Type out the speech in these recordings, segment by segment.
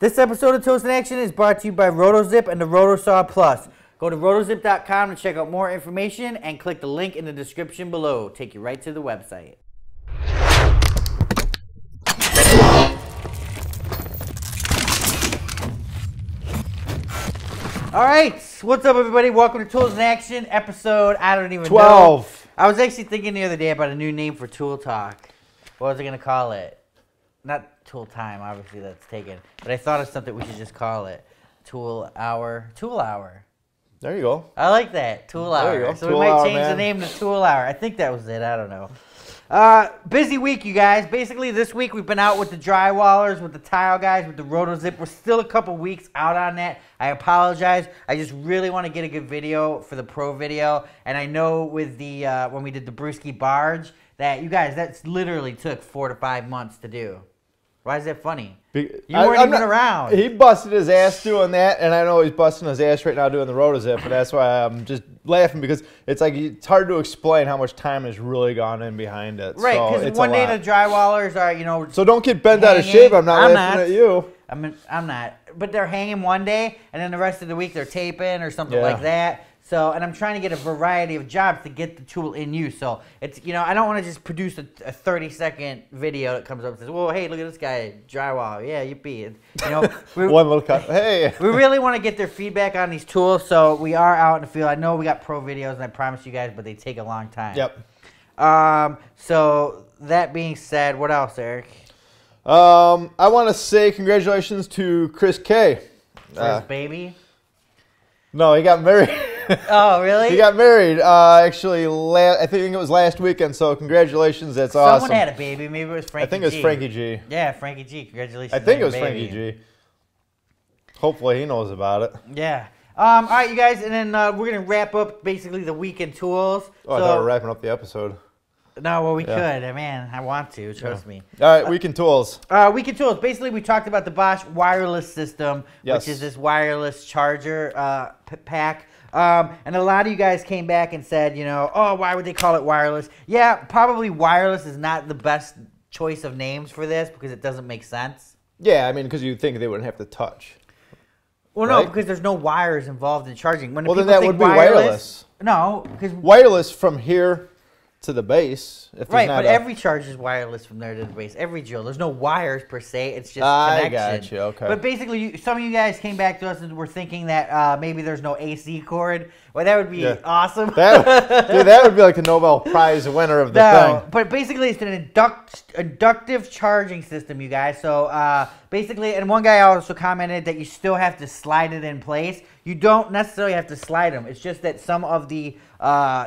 This episode of Tools in Action is brought to you by RotoZip and the RotoSaw Plus. Go to rotozip.com to check out more information and click the link in the description below. Take you right to the website. All right, what's up, everybody? Welcome to Tools in Action, episode, I don't even 12. know. I was actually thinking the other day about a new name for Tool Talk. What was I going to call it? Not Tool Time, obviously that's taken. But I thought of something we should just call it. Tool Hour. Tool Hour. There you go. I like that. Tool Hour. There you go. So Tool we might Hour, change the man. name to Tool Hour. I think that was it. I don't know. Busy week, you guys. Basically, this week we've been out with the drywallers, with the tile guys, with the RotoZip. We're still a couple weeks out on that. I apologize. I just really want to get a good video for the pro video. And I know with the when we did the Brewski barge, that you guys, that's literally took 4 to 5 months to do. Why is that funny? You weren't even around. He busted his ass doing that, and I know he's busting his ass right now doing the RotoZip, but that's why I'm just laughing because it's like it's hard to explain how much time has really gone in behind it. Right, because so one day the drywallers are, you know. So don't get bent out of shape. I'm not laughing at you. I'm not. But they're hanging one day, and then the rest of the week they're taping or something like that. So, and I'm trying to get a variety of jobs to get the tool in use. So it's, you know, I don't want to just produce a 30-second video that comes up and says, "Well, hey, look at this guy, drywall. Yeah, yippee." And, you know, one little cut. Hey. We really want to get their feedback on these tools. So we are out in the field. I know we got pro videos, and I promise you guys, but they take a long time. Yep. So that being said, what else, Eric? I want to say congratulations to Chris K. First baby. No, he got married. Oh, really? He got married, actually, I think it was last weekend, so congratulations, that's awesome. Someone had a baby, maybe it was Frankie G. I think it was Frankie G. Yeah, Frankie G, congratulations. I think it was Frankie G. Hopefully he knows about it. Yeah. All right, you guys, and then we're going to wrap up basically the week in tools. Oh, I thought we were wrapping up the episode. No, well, we could. Man, I want to. Trust me. All right, week in tools. Week in tools. Basically, we talked about the Bosch wireless system, which is this wireless charger pack. And a lot of you guys came back and said, you know, oh, why would they call it wireless? Yeah, probably wireless is not the best choice of names for this because it doesn't make sense. Yeah, I mean, because you'd think they wouldn't have to touch. Well, right? no, because there's no wires involved in charging. When well, then that would be wireless. No, because wireless from here to the base. If right, but every charge is wireless from there to the base. Every drill. There's no wires per se. It's just connection. I got you. Okay. But basically, some of you guys came back to us and were thinking that maybe there's no AC cord. Well, that would be awesome. Dude, that would be like the Nobel Prize winner of the thing. But basically, it's an inductive charging system, you guys. So basically, and one guy also commented that you still have to slide it in place. You don't necessarily have to slide them. It's just that some of the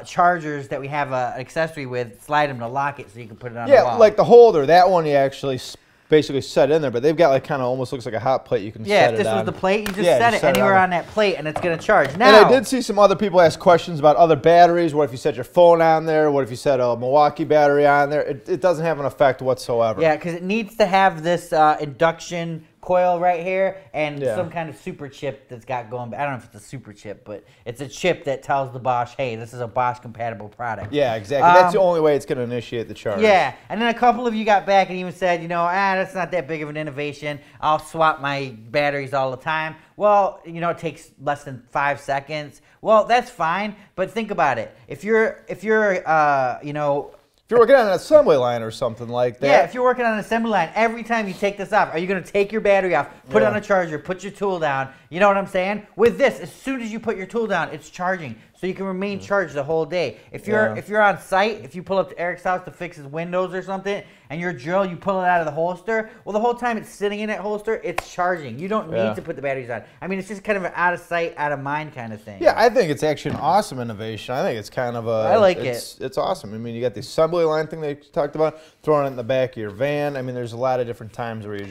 chargers that we have an accessory with, slide them to lock it so you can put it on the wall. Yeah, like the holder. That one you actually basically set in there, but they've got like kind of almost looks like a hot plate you can set it on. Yeah, if this was the plate, you just set it anywhere on that plate and it's going to charge. Now, and I did see some other people ask questions about other batteries. What if you set your phone on there? What if you set a Milwaukee battery on there? It doesn't have an effect whatsoever. Yeah, because it needs to have this induction coil right here and some kind of super chip that's got going. I don't know if it's a super chip, but it's a chip that tells the Bosch, hey, this is a Bosch compatible product. Yeah, exactly. That's the only way it's going to initiate the charge. Yeah, and then a couple of you got back and even said, you know, that's not that big of an innovation. I'll swap my batteries all the time. Well, you know, it takes less than 5 seconds. Well, that's fine, but think about it. If you're you know, if you're working on an assembly line or something like that. Yeah, if you're working on an assembly line, every time you take this off, are you going to take your battery off, put it on a charger, put your tool down? You know what I'm saying? With this, as soon as you put your tool down, it's charging. So you can remain charged the whole day. If you're on site, if you pull up to Eric's house to fix his windows or something, and your drill, you pull it out of the holster, well, the whole time it's sitting in that holster, it's charging. You don't need to put the batteries on. I mean, it's just kind of an out of sight, out of mind kind of thing. Yeah, I think it's actually an awesome innovation. I think it's kind of a... I like it. It's awesome. I mean, you got the assembly line thing they talked about, throwing it in the back of your van. I mean, there's a lot of different times where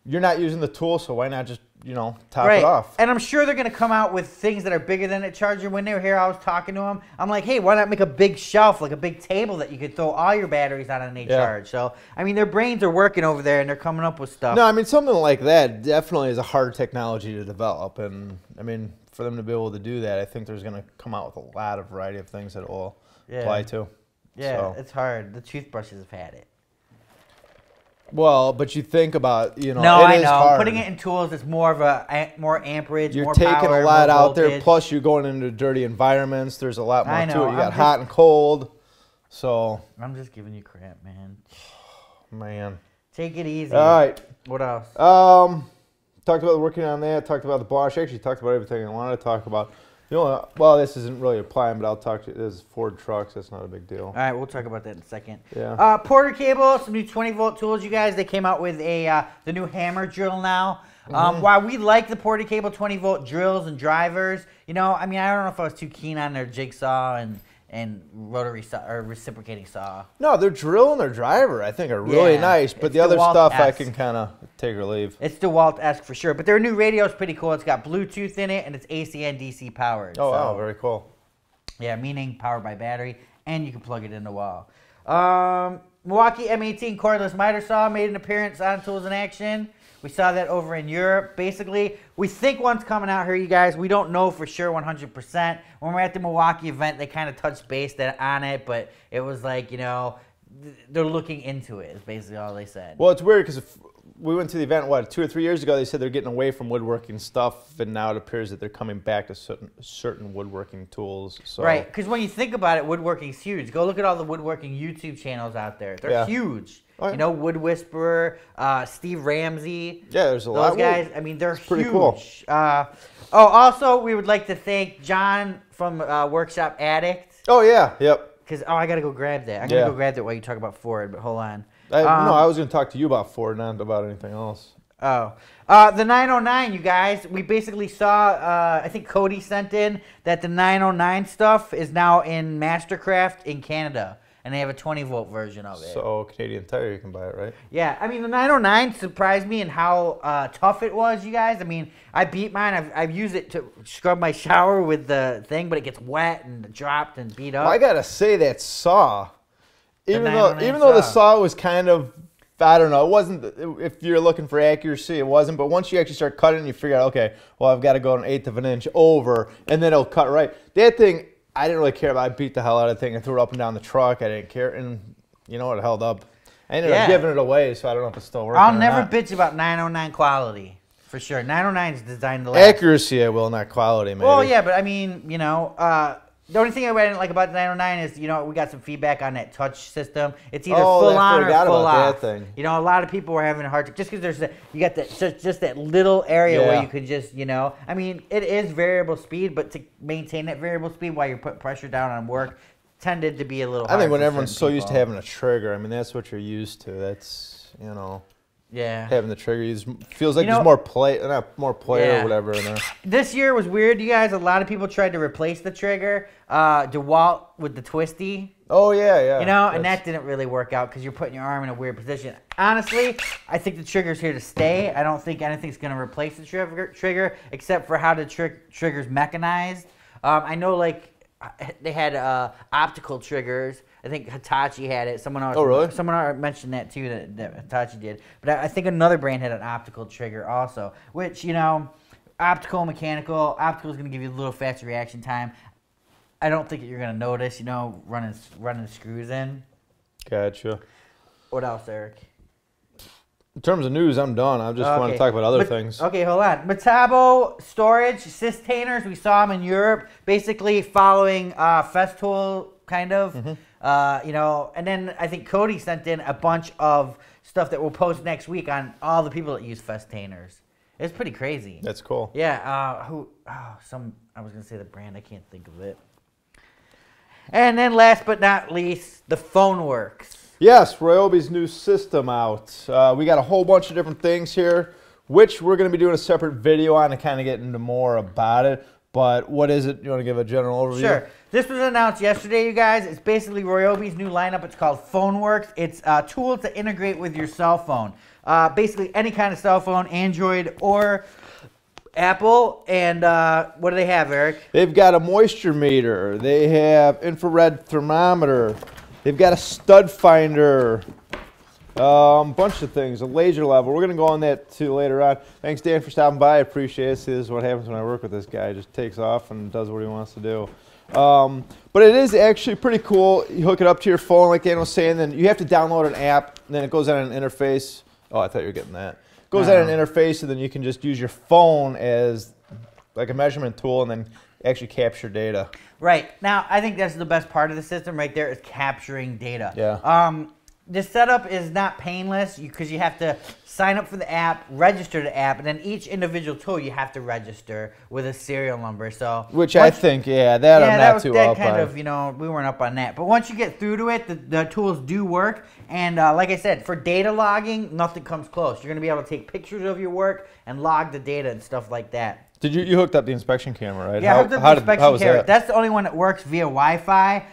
you're not using the tool, so why not just, you know, top it off? And I'm sure they're going to come out with things that are bigger than a charger. When they were here, I was talking to them. I'm like, hey, why not make a big shelf, like a big table that you could throw all your batteries on and they charge? So, I mean, their brains are working over there and they're coming up with stuff. No, I mean, something like that definitely is a hard technology to develop. And, I mean, for them to be able to do that, I think there's going to come out with a lot of variety of things that it will apply to. Yeah, so. it's hard. The toothbrushes have had it. Well, but you think about, you know, No, it I is know. hard. Putting it in tools is more of more amperage, You're more taking power, a lot more out there. voltage. Plus, you're going into dirty environments. There's a lot more I to know, it. You got I'm hot and cold. So, I'm just giving you crap, man. man. Take it easy. All right. What else? Talked about working on that. Talked about the Bosch. Actually, talked about everything I wanted to talk about. You know, well, this isn't really applying, but I'll talk to you. This is Ford trucks. That's not a big deal. All right, we'll talk about that in a second. Yeah. Porter cable, some new 20-volt tools, you guys. They came out with the new hammer drill now. While we like the Porter cable 20-volt drills and drivers, you know, I mean, I don't know if I was too keen on their jigsaw and rotary saw or reciprocating saw. No, their drill and their driver, I think, are really nice. But the other stuff, I can kind of take or leave. It's DeWalt-esque for sure. But their new radio is pretty cool. It's got Bluetooth in it, and it's AC and DC powered. Oh, wow, very cool. Yeah, meaning powered by battery, and you can plug it in the wall. Milwaukee M18 cordless miter saw made an appearance on Tools in Action. We saw that over in Europe. Basically, we think one's coming out here, you guys. We don't know for sure 100%. When we're at the Milwaukee event, they kind of touched base on it, but it was like, you know, they're looking into it is basically all they said. Well, it's weird because we went to the event, what, 2 or 3 years ago, they said they're getting away from woodworking stuff, and now it appears that they're coming back to certain woodworking tools. So. Right, because when you think about it, woodworking's huge. Go look at all the woodworking YouTube channels out there. They're huge. Oh, yeah. You know, Wood Whisperer, Steve Ramsey. Yeah, there's a lot. Those guys, I mean, they're pretty huge. Cool. Also, we would like to thank John from Workshop Addict. Oh, yeah, yep. Because, I got to go grab that. I'm going to go grab that while you talk about Ford, but hold on. No, I was going to talk to you about Ford, not about anything else. Oh. The 909, you guys. We basically saw, I think Cody sent in that the 909 stuff is now in Mastercraft in Canada. And they have a 20-volt version of it. So, Canadian Tire, you can buy it, right? Yeah. I mean, the 909 surprised me in how tough it was, you guys. I mean, I beat mine. I've used it to scrub my shower with the thing, but it gets wet and dropped and beat up. Well, I got to say that saw, even though the saw was kind of, I don't know, it wasn't, if you're looking for accuracy, it wasn't. But once you actually start cutting, you figure out, okay, well, I've got to go 1/8 of an inch over, and then it'll cut right. That thing, I didn't really care about. I beat the hell out of the thing. I threw it up and down the truck. I didn't care. And you know what? It held up. I ended up giving it away, so I don't know if it's still working. I'll never bitch about 909 quality, for sure. 909 is designed to last. Accuracy, I will, not quality, maybe. Well, yeah, but I mean, you know, the only thing I didn't like about the 909 is, you know, we got some feedback on that touch system. It's either full on or full off. Thing. You know, a lot of people were having a hard time just because you got that just that little area where you could just, you know, I mean, it is variable speed, but to maintain that variable speed while you're putting pressure down on work tended to be a little hard. I think when everyone's so used to having a trigger, I mean, that's what you're used to. That's, you know. Yeah. Having the trigger feels like there's more play, not more play or whatever in there. This year was weird, you guys. A lot of people tried to replace the trigger, DeWalt with the twisty. Oh, yeah. You know, and that didn't really work out because you're putting your arm in a weird position. Honestly, I think the trigger's here to stay. I don't think anything's going to replace the trigger except for how the trigger's mechanized. I know, like, they had optical triggers. I think Hitachi had it. Someone else. Oh, really? Someone else mentioned that too. That Hitachi did. But I think another brand had an optical trigger also. Which, you know, optical, mechanical. Optical is going to give you a little faster reaction time. I don't think you're going to notice. You know, running the screws in. Gotcha. What else, Eric? In terms of news, I'm done. I just want to talk about other things. Okay, hold on. Metabo storage, Systainers, we saw them in Europe, basically following Festool, kind of. You know, and then I think Cody sent in a bunch of stuff that we'll post next week on all the people that use Festooners. It's pretty crazy. That's cool. Yeah. I was gonna say the brand. I can't think of it. And then last but not least, the PhoneWorks. Yes, Ryobi's new system out. We got a whole bunch of different things here, which we're going to be doing a separate video on to kind of get into more about it. But what is it? You want to give a general overview? Sure. This was announced yesterday, you guys. It's basically Ryobi's new lineup. It's called PhoneWorks. It's tools to integrate with your cell phone. Basically, any kind of cell phone, Android or Apple. And what do they have, Eric? They've got a moisture meter. They have infrared thermometer. They've got a stud finder. Bunch of things, a laser level. We're going to go on that too later on. Thanks, Dan, for stopping by. I appreciate it. See, this is what happens when I work with this guy. He just takes off and does what he wants to do. But it is actually pretty cool. You hook it up to your phone, like Dan was saying, then you have to download an app, and then it goes on an interface. Oh, I thought you were getting that. Goes at an interface, and then you can just use your phone as like a measurement tool, and then actually capture data. Right. Now, I think that's the best part of the system right there is capturing data. Yeah. The setup is not painless because you have to sign up for the app, register the app, and then each individual tool you have to register with a serial number. So, which I think, I'm not too up on. You know, we weren't up on that. But once you get through to it, the tools do work. And like I said, for data logging, nothing comes close. You're going to be able to take pictures of your work and log the data and stuff like that. Did you hooked up the inspection camera, right? Yeah, I hooked up the inspection camera. That's the only one that works via Wi-Fi.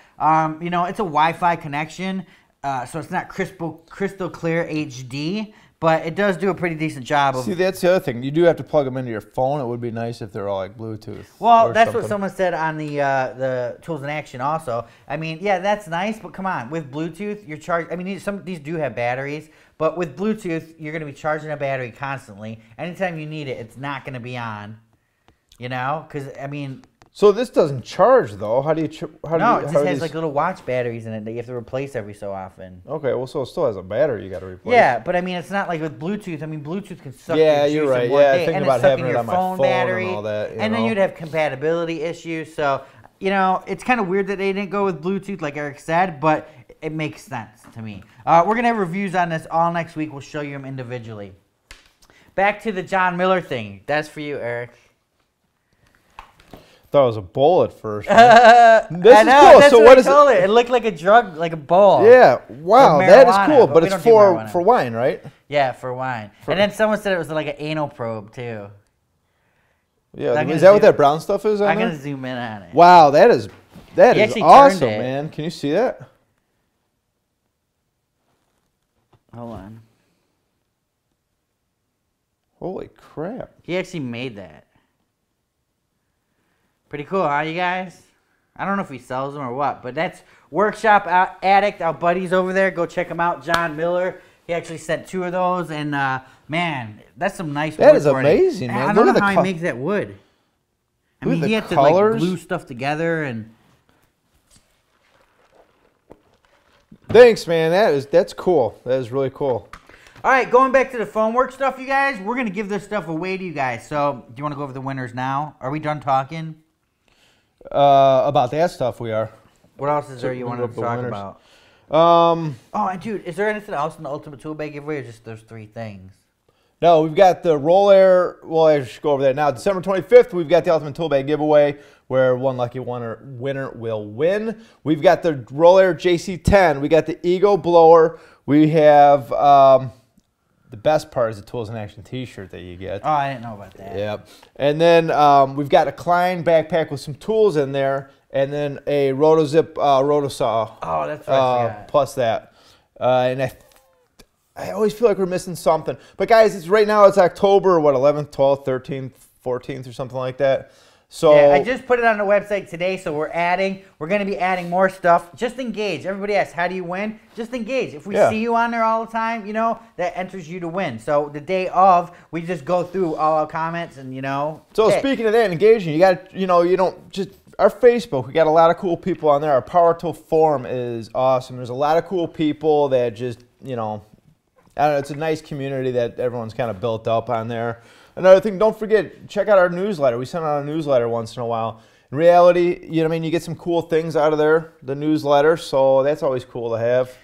You know, it's a Wi-Fi connection. So it's not crystal clear HD, but it does do a pretty decent job of... See, that's the other thing. You do have to plug them into your phone. It would be nice if they're all like Bluetooth. Well, that's what someone said on the Tools in Action also. I mean, yeah, that's nice, but come on. With Bluetooth, you're charged... I mean, some of these do have batteries, but with Bluetooth, you're going to be charging a battery constantly. Anytime you need it, it's not going to be on, you know? Because, I mean... So this doesn't charge though. How do you? It just has like little watch batteries in it that you have to replace every so often. Okay, well, so it still has a battery you got to replace. Yeah, but I mean, it's not like with Bluetooth. I mean, Bluetooth can suck your juice you're right. in one Yeah, day, thinking and about it's sucking having it your on my phone phone battery, and all that. And then you'd have compatibility issues. So, you know, it's kind of weird that they didn't go with Bluetooth, like Eric said, but it makes sense to me. We're gonna have reviews on this all next week. We'll show you them individually. Back to the John Miller thing. That's for you, Eric. Thought it was a bowl at first. This I is know, cool. That's So what I told it. It looked like a drug, like a bowl. Yeah. Wow, that is cool. But it's for wine, right? Yeah, for wine. And then someone said it was like an anal probe too. Yeah. Is that what that brown stuff is? I'm gonna zoom in on it. Wow, that is awesome, man. Can you see that? Hold on. Holy crap! He actually made that. Pretty cool, huh, you guys? I don't know if he sells them or what, but that's Workshop Addict, our buddies over there. Go check him out, John Miller. He actually sent 2 of those, and man, that's some nice wood. That is amazing, man. I don't know how he makes that wood. I mean, he had to like glue stuff together and. Thanks, man. That's cool. That is really cool. All right, going back to the phone work stuff, you guys. We're gonna give this stuff away to you guys. So, do you want to go over the winners now? Are we done talking? About that stuff, we are. What else is there you want to talk about? Oh, dude, is there anything else in the Ultimate Tool Bag giveaway, or just those 3 things? No, we've got the Roll Air. Well, I should go over that now. December 25th, we've got the Ultimate Tool Bag giveaway, where one lucky winner will win. We've got the Roll Air JC10. We got the Ego Blower. We have the best part is the Tools in Action T-shirt that you get. Oh, I didn't know about that. Yep. And then we've got a Klein backpack with some tools in there, and then a RotoZip rotosaw. Oh, that's right. Plus that, and I always feel like we're missing something. But guys, right now it's October, what, 11th, 12th, 13th, 14th, or something like that. So yeah, I just put it on the website today, so we're going to be adding more stuff. Just engage. Everybody asks, how do you win? Just engage. If we see you on there all the time, you know, that enters you to win. So the day of, we just go through all our comments and, you know. So speaking of that, engaging, you got, you know, you don't just, our Facebook, we got a lot of cool people on there. Our Power Tool Forum is awesome. There's a lot of cool people that just, you know, I don't know, it's a nice community that everyone's kind of built up on there. Another thing, don't forget, check out our newsletter. We send out a newsletter once in a while. In reality, you know what I mean, you get some cool things out of there, the newsletter, so that's always cool to have.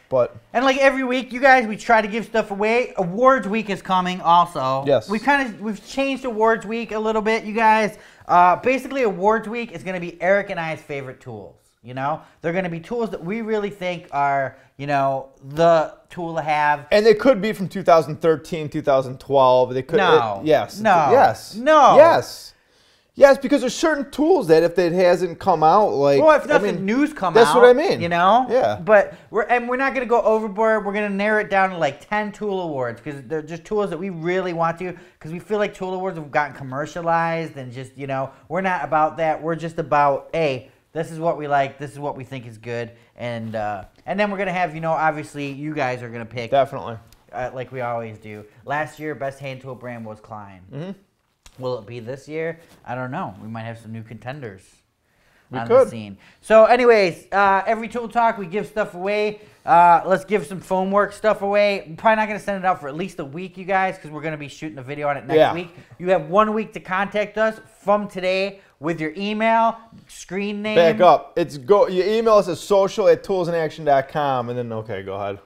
And like every week, you guys, we try to give stuff away. Awards week is coming also. Yes. We've changed awards week a little bit, you guys. Basically, awards week is going to be Eric and I's favorite tools. You know, they're going to be tools that we really think are, you know, the tool to have. And they could be from 2013, 2012. They could. No. Yes. No. Yes. No. Yes. Yes, because there's certain tools that if it hasn't come out, like, well, if nothing new's come out, that's what I mean. You know. Yeah. But we're not going to go overboard. We're going to narrow it down to like 10 tool awards because they're just tools that we really want to. Because we feel like tool awards have gotten commercialized and just, you know, we're not about that. We're just about this is what we like. This is what we think is good, and then we're gonna have, you know, obviously you guys are gonna pick definitely like we always do. Last year, best hand tool brand was Klein. Will it be this year? I don't know. We might have some new contenders. on the scene. So anyways, every Tool Talk, we give stuff away. Let's give some foam work stuff away. We're probably not going to send it out for at least a week, you guys, because we're going to be shooting a video on it next week. You have 1 week to contact us from today with your email, screen name. Back up. You email us at social@toolsinaction.com, and then, okay, go ahead.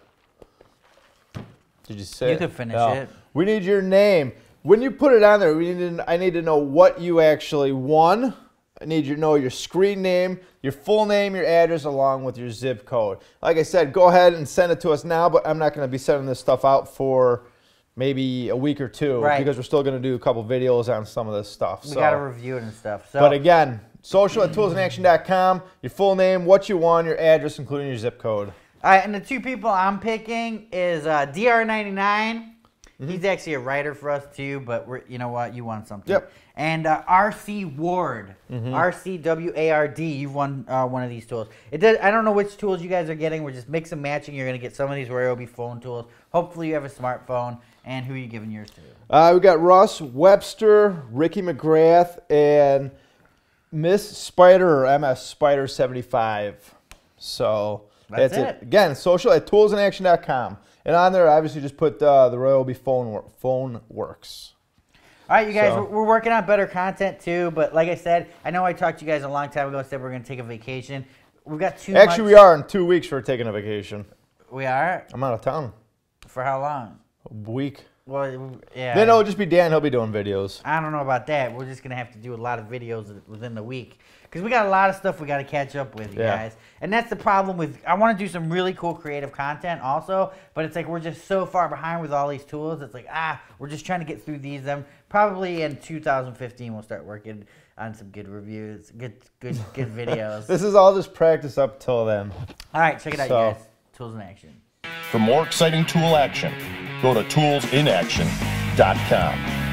Did you say You could finish it. We need your name. When you put it on there, I need to know what you actually won. I need you to know your screen name, your full name, your address, along with your zip code. Like I said, go ahead and send it to us now, but I'm not going to be sending this stuff out for maybe a week or two because we're still going to do a couple videos on some of this stuff. We got to review it and stuff. So. But again, social@toolsinaction.com, your full name, what you won, your address, including your zip code. All right, and the two people I'm picking is DR99. He's actually a writer for us too, but you know what? You won something. Yep. And RC Ward, RCWARD. You've won one of these tools. I don't know which tools you guys are getting. We're just mix and matching. You're going to get some of these Ryobi phone tools. Hopefully you have a smartphone. And who are you giving yours to? We got Russ Webster, Ricky McGrath, and Miss Spider or MS Spider 75. So that's it. Again, social@toolsinaction.com. And on there, obviously, just put the Ryobi phone works. All right, you guys, we're working on better content, too. But like I said, I know I talked to you guys a long time ago and said we're going to take a vacation. We've got we are in 2 weeks for taking a vacation. We are? I'm out of town. For how long? A week. Well, yeah. Then it'll just be Dan. He'll be doing videos. I don't know about that. We're just going to have to do a lot of videos within the week. Because we got a lot of stuff we got to catch up with, you guys. And that's the problem with, I want to do some really cool creative content also, but it's like we're just so far behind with all these tools. It's like, we're just trying to get through these. Probably in 2015, we'll start working on some good reviews, good videos. This is all just practice up till then. All right, check it out, you guys. Tools in Action. For more exciting tool action, go to toolsinaction.com.